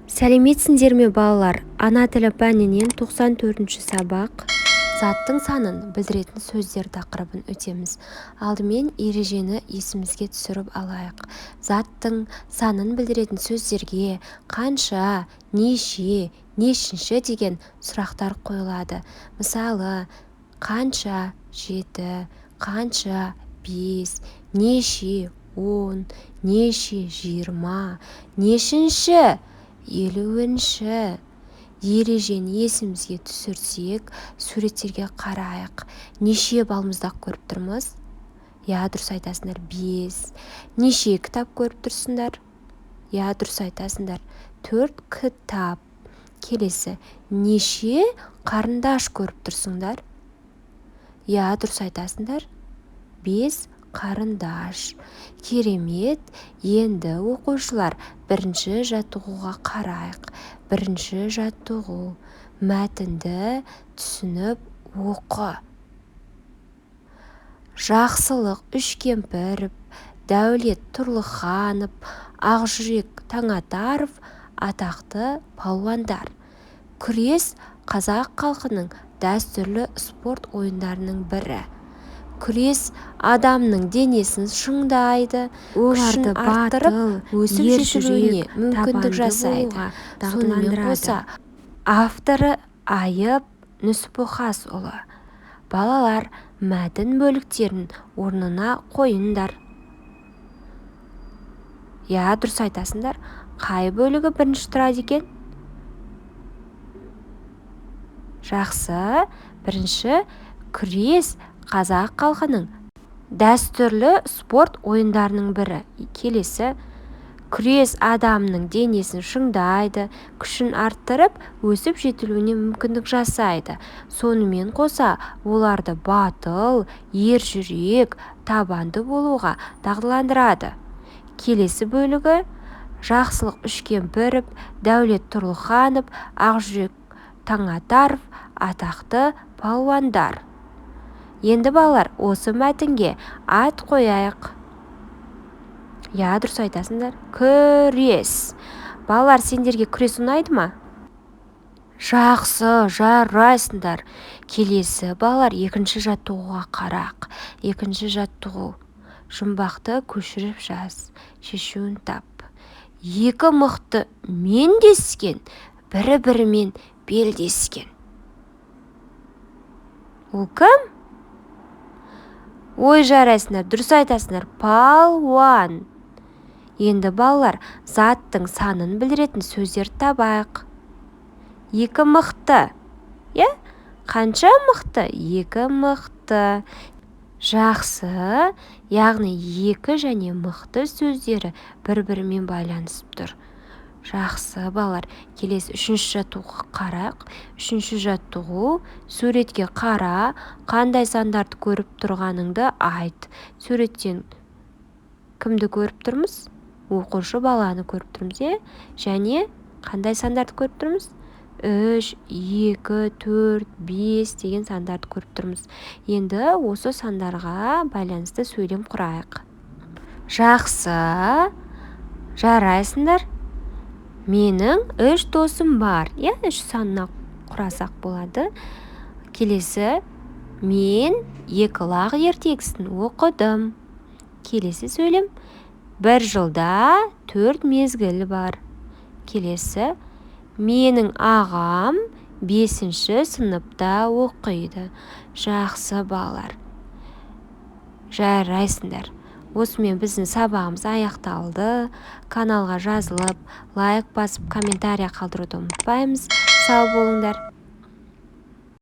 Сәлеметсіңдер ме балалар? Ана тілі пәнінен 94-ші сабақ заттың санын білдіретін сөздер тақырыбын өтеміз. Алдымен ережені есімізге түсіріп алайық. Заттың санын білдіретін сөздерге қанша, неше, нешінші деген сұрақтар қойылады. Мысалы, қанша 7, қанша 5, неше 10, неше 20, нешінші 50-ші. Ережені есімізге түсірсек, суреттерге қарайық. Неше балмұздақ көріп тұрмыз? Дұрыс айтасыңдар, 5. Неше кітап көріп тұрсыңдар? Дұрыс айтасыңдар, 4 кітап. Келесі, неше қарындаш көріп тұрсыңдар? Дұрыс айтасыңдар, 5 қарындаш. Керемет. Енді оқушылар бірінші жаттығуға қарайық. Бірінші жаттығу. Мәтінді түсініп оқы. Жақсылық Үшкемпіров, Дәулет Тұрлыханов, Ақжүрек Таңатаров атақты палуандар. Күрес қазақ халқының дәстүрлі спорт ойындарының бірі. Күрес адамның денесін шыңдайды, күшін арттырып, өсіп жетілуіне мүмкіндік жасайды. Сонымен қоса, авторы Айып Нүсіпхасұлы. Балалар, мәтін бөліктерін орнына қойыңдар. Дұрыс айтасыңдар. Қай бөлігі бірінші тұрады екен? Жақсы. Бірінші, күрес қазақ халқының дәстүрлі спорт ойындарының бірі. Келесі, күрес адамның денесін шыңдайды, күшін арттырып, өсіп жетілуіне мүмкіндік жасайды. Сонымен қоса, оларды батыл, ержүрек, табанды болуға дағдыландырады. Келесі бөлігі, Жақсылық Үшкемпіров, Дәулет Тұрлыханов, Ақжүрек Таңатаров атақты палуандар. Енді балалар, осы мәтінге ат қояйық. Дұрыс айтасыңдар. Күрес. Балалар, сендерге күрес ұнайды ма? Жақсы, жарайсыңдар. Келесі балалар, екінші жаттығуға қарақ. Екінші жаттығу. Жұмбақты көшіріп жаз. Шешуін тап. Екі мықты мендескен, бірі-бірімен белдескен. Ол кім? Ой, жарайсыңдар, дұрыс айтасыңдар, палуан. Енді балалар, заттың санын білдіретін сөздер табайық. Екі мықты. Қанша мықты? Екі мықты. Жақсы. Яғни екі және мықты сөздері бір-бірімен байланысып тұр. Жақсы балалар. Келесі үшінші жаттығуға қарайық. Үшінші жаттығу. Суретке қара, қандай сандарды көріп тұрғаныңды айт. Суреттен кімді көріп тұрмыз? Оқушы баланы көріп тұрмыз, және қандай сандарды көріп тұрмыз? 3, 2, 4, 5 деген сандарды көріп тұрмыз. Енді осы сандарға байланысты сөйлем құрайық. Жақсы. Жарайсыңдар. Менің 3 досым бар. 3 санына құрасақ болады. Келесі, мен 2 лақ ертегісін оқыдым. Келесі сөйлем, 1 жылда 4 мезгіл бар. Келесі, менің ағам 5-ші сыныпта оқиды. Жақсы балалар. Жарайсыңдар. Осымен біздің сабағымыз аяқталды. Каналға жазылып, лайк басып, комментария қалдыруды ұмытпаймыз. Сау болыңдар.